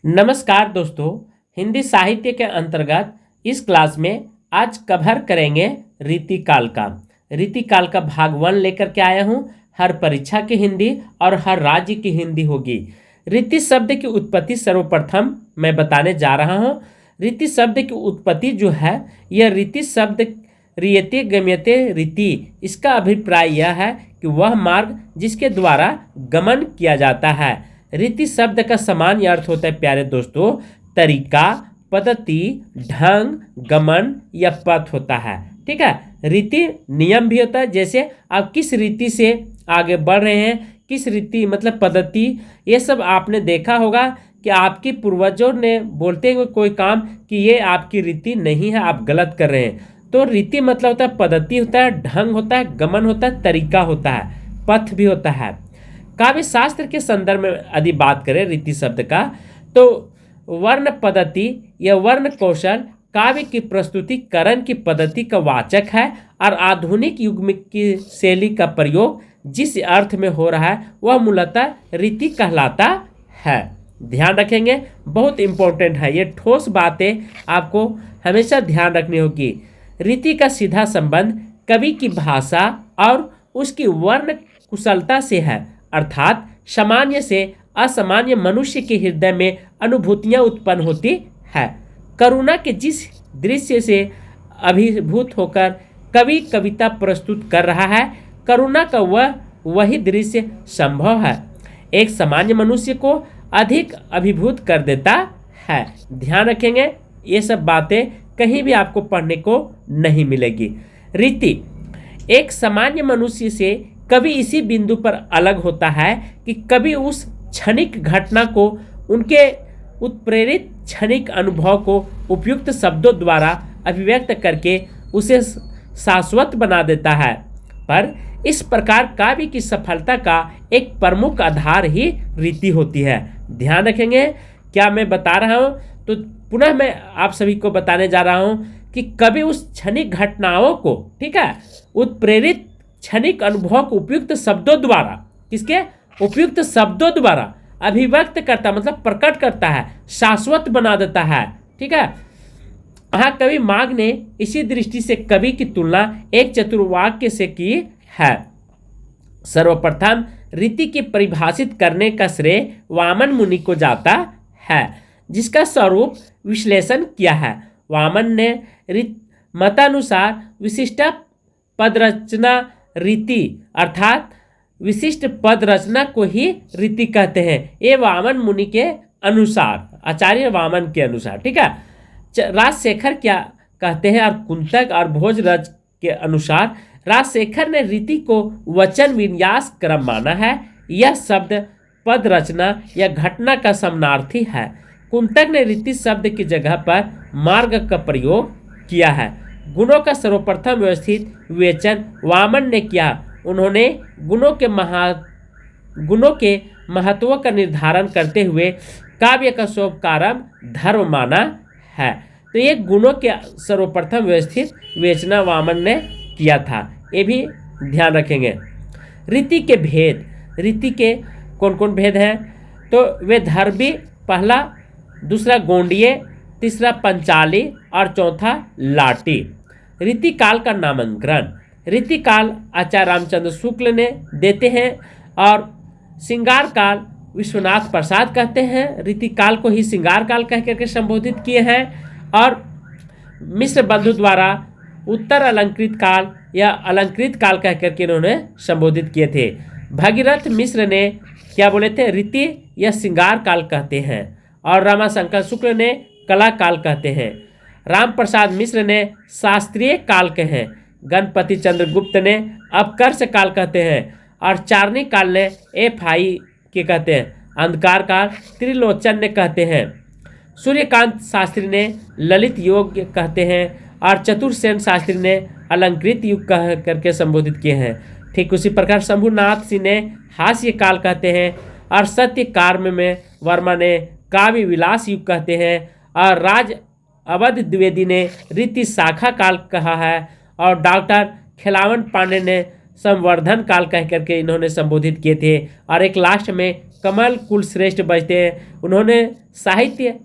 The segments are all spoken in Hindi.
नमस्कार दोस्तों। हिंदी साहित्य के अंतर्गत इस क्लास में आज कवर करेंगे रीतिकाल का। रीतिकाल का भाग 1 लेकर के आया हूँ। हर परीक्षा की हिंदी और हर राज्य की हिंदी होगी। रीति शब्द की उत्पत्ति सर्वप्रथम मैं बताने जा रहा हूँ। रीति शब्द की उत्पत्ति जो है यह रीति शब्द रियते गम्यते रीति, इसका अभिप्राय यह है कि वह मार्ग जिसके द्वारा गमन किया जाता है। रीति शब्द का सामान्य अर्थ होता है प्यारे दोस्तों तरीका, पद्धति, ढंग, गमन या पथ होता है। ठीक है। रीति नियम भी होता है, जैसे आप किस रीति से आगे बढ़ रहे हैं, किस रीति मतलब पद्धति, ये सब आपने देखा होगा कि आपके पूर्वजों ने बोलते हुए कोई काम कि ये आपकी रीति नहीं है, आप गलत कर रहे हैं। तो रीति मतलब होता है पद्धति होता है, ढंग होता है, गमन होता है, तरीका होता है, पथ भी होता है। काव्य शास्त्र के संदर्भ में यदि बात करें रीति शब्द का, तो वर्ण पद्धति या वर्ण कौशल काव्य की प्रस्तुतिकरण की पद्धति का वाचक है और आधुनिक युग में की शैली का प्रयोग जिस अर्थ में हो रहा है वह मूलतः रीति कहलाता है। ध्यान रखेंगे, बहुत इंपॉर्टेंट है ये ठोस बातें, आपको हमेशा ध्यान रखनी होगी। रीति का सीधा संबंध कवि की भाषा और उसकी वर्ण कुशलता से है, अर्थात सामान्य से असामान्य मनुष्य के हृदय में अनुभूतियां उत्पन्न होती है। करुणा के जिस दृश्य से अभिभूत होकर कवि कविता प्रस्तुत कर रहा है, करुणा का वही दृश्य संभव है एक सामान्य मनुष्य को अधिक अभिभूत कर देता है। ध्यान रखेंगे, ये सब बातें कहीं भी आपको पढ़ने को नहीं मिलेगी। रीति एक सामान्य मनुष्य से कभी इसी बिंदु पर अलग होता है कि कभी उस क्षणिक घटना को, उनके उत्प्रेरित क्षणिक अनुभव को उपयुक्त शब्दों द्वारा अभिव्यक्त करके उसे शाश्वत बना देता है। पर इस प्रकार काव्य की सफलता का एक प्रमुख आधार ही रीति होती है। ध्यान रखेंगे, क्या मैं बता रहा हूँ तो पुनः मैं आप सभी को बताने जा रहा हूँ कि कभी उस क्षणिक घटनाओं को, ठीक है, उत्प्रेरित क्षणिक अनुभव को उपयुक्त शब्दों द्वारा, किसके उपयुक्त शब्दों द्वारा अभिव्यक्त करता मतलब प्रकट करता है, शाश्वत बना देता है। ठीक है। हाँ, कवि माघ ने इसी दृष्टि से कवि की तुलना एक चतुर्वाक्य से की है। सर्वप्रथम रीति की परिभाषित करने का श्रेय वामन मुनि को जाता है, जिसका स्वरूप विश्लेषण किया है। वामन ने मतानुसार विशिष्ट पदरचना रीति अर्थात विशिष्ट पद रचना को ही रीति कहते हैं, ये वामन मुनि के अनुसार, आचार्य वामन के अनुसार। ठीक है। राजशेखर क्या कहते हैं और कुंतक और भोजराज के अनुसार राजशेखर ने रीति को वचन विन्यास क्रम माना है। यह शब्द पद रचना या घटना का समानार्थी है। कुंतक ने रीति शब्द की जगह पर मार्ग का प्रयोग किया है। गुणों का सर्वप्रथम व्यवस्थित विवेचन वामन ने किया। उन्होंने गुणों के महत्व का निर्धारण करते हुए काव्य का शोभकारम धर्म माना है। तो ये गुणों के सर्वप्रथम व्यवस्थित विवेचना वामन ने किया था, ये भी ध्यान रखेंगे। रीति के भेद, रीति के कौन कौन भेद हैं तो वे धर्मी, पहला, दूसरा गोंडिये, तीसरा पंचाली और चौथा लाटी। रीतिकाल का नामकरण, रीतिकाल आचार्य रामचंद्र शुक्ल ने देते हैं और श्रृंगार काल विश्वनाथ प्रसाद कहते हैं। रीतिकाल को ही श्रृंगार काल कह करके संबोधित किए हैं और मिश्र बंधु द्वारा उत्तर अलंकृत काल या अलंकृत काल कह करके इन्होंने संबोधित किए थे। भगीरथ मिश्र ने क्या बोले थे, रीति या श्रृंगार काल कहते हैं और रमाशंकर शुक्ल ने कला काल कहते हैं। राम प्रसाद मिश्र ने शास्त्रीय काल कहे, गणपति चंद्र गुप्त ने अपकर्ष काल कहते हैं और चारणी काल ने FI के कहते हैं। अंधकार काल त्रिलोचन ने कहते हैं। सूर्यकांत शास्त्री ने ललित योग कहते हैं और चतुर्सेन शास्त्री ने अलंकृत युग कह करके संबोधित किए हैं। ठीक उसी प्रकार शंभुनाथ सिंह ने हास्य काल कहते हैं और सत्य कार्म में वर्मा ने काव्य विलास युग कहते हैं और राज अवध द्विवेदी ने रीति शाखा काल कहा है और डॉक्टर खिलावन पांडे ने संवर्धन काल कह करके इन्होंने संबोधित किए थे और एक लास्ट में कमल कुलश्रेष्ठ बजते हैं। उन्होंने साहित्य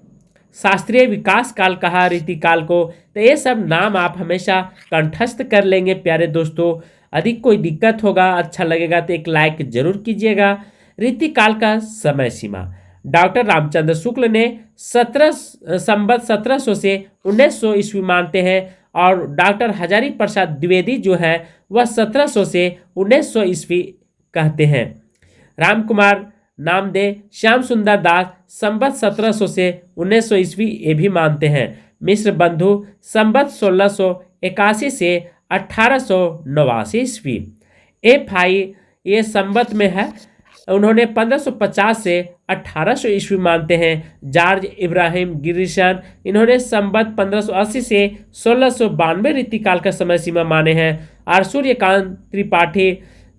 शास्त्रीय विकास काल कहा रीतिकाल को। तो ये सब नाम आप हमेशा कंठस्थ कर लेंगे प्यारे दोस्तों। अधिक कोई दिक्कत होगा, अच्छा लगेगा तो एक लाइक जरूर कीजिएगा। रीतिकाल का समय सीमा, डॉक्टर रामचंद्र शुक्ल ने 1700 से 1900 ईस्वी मानते हैं और डॉक्टर हजारी प्रसाद द्विवेदी जो है वह 1700 से 1900 ईस्वी कहते हैं। राम कुमार नामदेव, श्याम सुंदर दास संबत 1700 से 1900 ईस्वी ये भी मानते हैं। मिश्र बंधु संबत 1681 से 1889 ईस्वी। एफआई ये संबत में है, उन्होंने 1550 से 1800 ईस्वी मानते हैं। जॉर्ज इब्राहिम गिरिशन इन्होंने संबत 1580 से 1692 रीतिकाल का समय सीमा माने हैं। और सूर्यकांत त्रिपाठी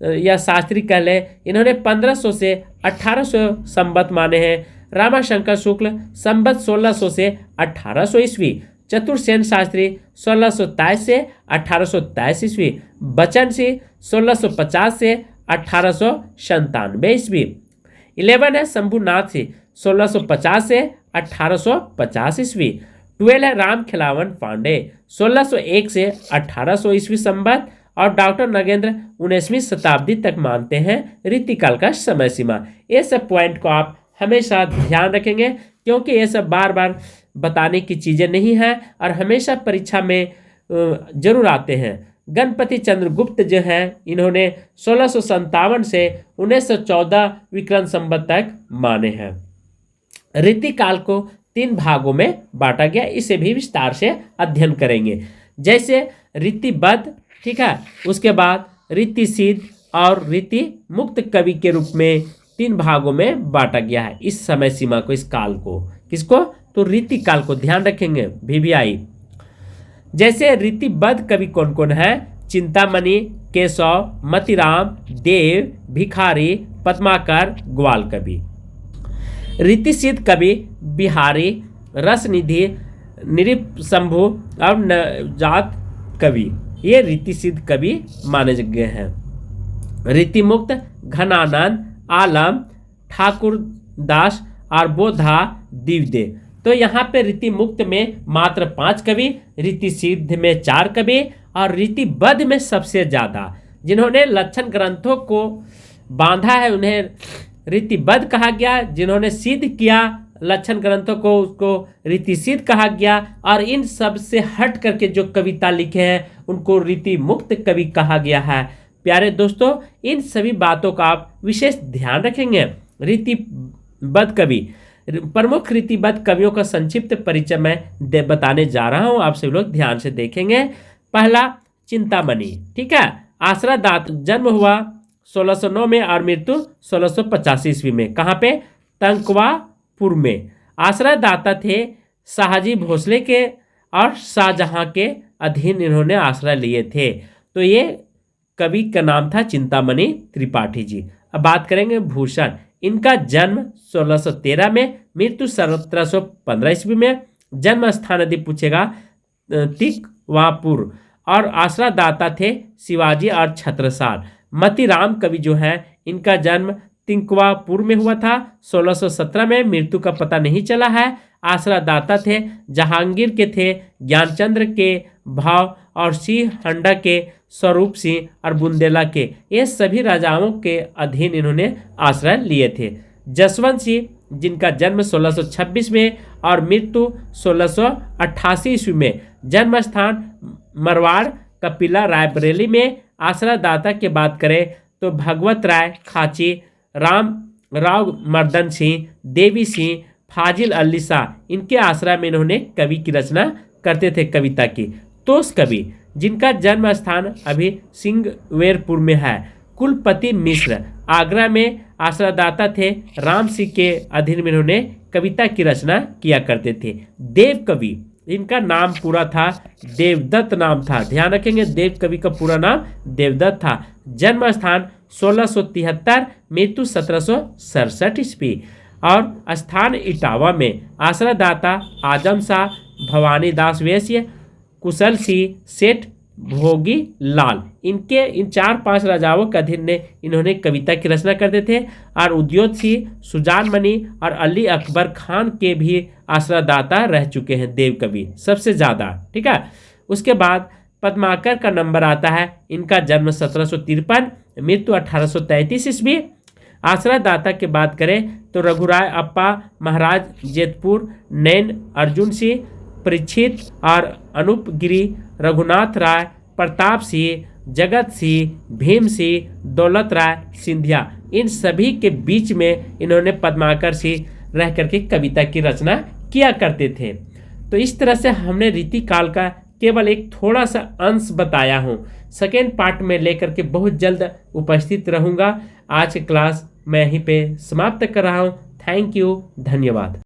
या शास्त्री कह लें, इन्होंने 1500 से 1800 संबत माने हैं। रामाशंकर शुक्ल संबत 1600 से 1800 ईस्वी। चतुर्सेन शास्त्री 1623 से 1823 ईस्वी। बच्चन सिंह 1650 से 1897 ईस्वी। 11 है शंभुनाथ सिंह 1650 से 1850 ईस्वी। 12 है राम खिलावन पांडे 1601 से 1800 ईस्वी संबत। और डॉक्टर नगेंद्र 19वीं शताब्दी तक मानते हैं रीतिकाल का समय सीमा। ये सब पॉइंट को आप हमेशा ध्यान रखेंगे क्योंकि ये सब बार बार बताने की चीज़ें नहीं हैं और हमेशा परीक्षा में जरूर आते हैं। गणपति चंद्र गुप्त जो हैं इन्होंने 1657 से 1914 विक्रम संवत तक माने हैं। रीतिकाल को 3 भागों में बांटा गया, इसे भी विस्तार से अध्ययन करेंगे। जैसे रीतिबद्ध, ठीक है, उसके बाद रीति सिद्ध और रीति मुक्त कवि के रूप में 3 भागों में बांटा गया है इस समय सीमा को, इस काल को। किसको? तो रीति काल को ध्यान रखेंगे VVI। जैसे रीतिबद्ध कवि कौन कौन है? चिंतामणि, केशव, मतिराम, देव, भिखारी, पद्माकर, ग्वाल कवि। रीति सिद्ध कवि बिहारी, रसनिधि, निरिशंभु और नवजात कवि, ये रीति सिद्ध कवि माने गए हैं। रीति मुक्त घनानंद, आलम, ठाकुर दास और बोधा दिवदे। तो यहाँ पे रीति मुक्त में मात्र 5 कवि, रीति सिद्ध में 4 कवि और रीतिबद्ध में सबसे ज़्यादा जिन्होंने लक्षण ग्रंथों को बांधा है उन्हें रीतिबद्ध कहा गया। जिन्होंने सिद्ध किया लक्षण ग्रंथों को उसको रीति सिद्ध कहा गया। और इन सब से हट करके जो कविता लिखे हैं उनको रीति मुक्त कवि कहा गया है। प्यारे दोस्तों, इन सभी बातों का आप विशेष ध्यान रखेंगे। रीतिबद्ध कवि, प्रमुख रीतिबद्ध कवियों का संक्षिप्त परिचय मैं बताने जा रहा हूं, आप सभी लोग ध्यान से देखेंगे। पहला चिंतामणि, ठीक है, आसरा दात, जन्म हुआ 1609 में और मृत्यु 1685 ईस्वी में। कहाँ पे? तंकवापुर में। आसरा दाता थे शाहजी भोसले के और शाहजहां के अधीन इन्होंने आश्रय लिए थे। तो ये कवि का नाम था चिंतामणि त्रिपाठी जी। अब बात करेंगे भूषण, इनका जन्म 1613 में, मृत्यु 1715 ईस्वी में। जन्म स्थान यदि पूछेगा तिकवापुर और आश्रय दाता थे शिवाजी और छत्रसाल। मतिराम कवि जो है इनका जन्म तिंकवापुर में हुआ था 1617 में, मृत्यु का पता नहीं चला है। आश्रय दाता थे जहांगीर के थे ज्ञानचंद्र के भाव और सिंह हंडा के स्वरूप सिंह और बुंदेला के, ये सभी राजाओं के अधीन इन्होंने आश्रय लिए थे। जसवंत सिंह जिनका जन्म 1626 में और मृत्यु 1688 ईस्वी में। जन्म स्थान मरवाड़ कपिला रायबरेली में। आश्रय दाता की बात करें तो भगवत राय खाची, राव मर्दन सिंह, देवी सिंह, फाजिल अली शाह, इनके आश्रय में इन्होंने कवि की रचना करते थे कविता की। तोष कवि जिनका जन्म स्थान अभी सिंगवेरपुर में है। कुलपति मिश्र आगरा में आश्रयदाता थे राम सिंह के अधीन में इन्होंने कविता की रचना किया करते थे। देव कवि, इनका नाम पूरा था देवदत्त नाम था, ध्यान रखेंगे देव कवि का पूरा नाम देवदत्त था। जन्म स्थान 1673, मृत्यु 1767 ईस्वी। और स्थान इटावा में। आश्रयदाता आजम शाह, भवानी दास वैश्य, कुशल सिंह सेठ भोगी लाल, इनके इन 4-5 राजाओं के अधीन ने इन्होंने कविता की रचना करते थे। और उद्योग सिंह, सुजान मणि और अली अकबर खान के भी आश्रयदाता रह चुके हैं देव कवि सबसे ज़्यादा। ठीक है, उसके बाद पद्माकर का नंबर आता है। इनका जन्म 1753, मृत्यु 1833 ईस्वी। आश्रयदाता की बात करें तो रघुराय अप्पा, महाराज जेतपुर, नैन अर्जुन सिंह, परीक्षित और अनूपगिरी, रघुनाथ राय, प्रताप सिंह, जगत सिंह, भीम सिंह, दौलत राय सिंधिया, इन सभी के बीच में इन्होंने पद्माकर सिंह रह करके कविता की रचना किया करते थे। तो इस तरह से हमने रीतिकाल का केवल एक थोड़ा सा अंश बताया हूँ। सेकेंड पार्ट में लेकर के बहुत जल्द उपस्थित रहूँगा। आज की क्लास मैं यहीं पे समाप्त कर रहा हूँ। थैंक यू, धन्यवाद।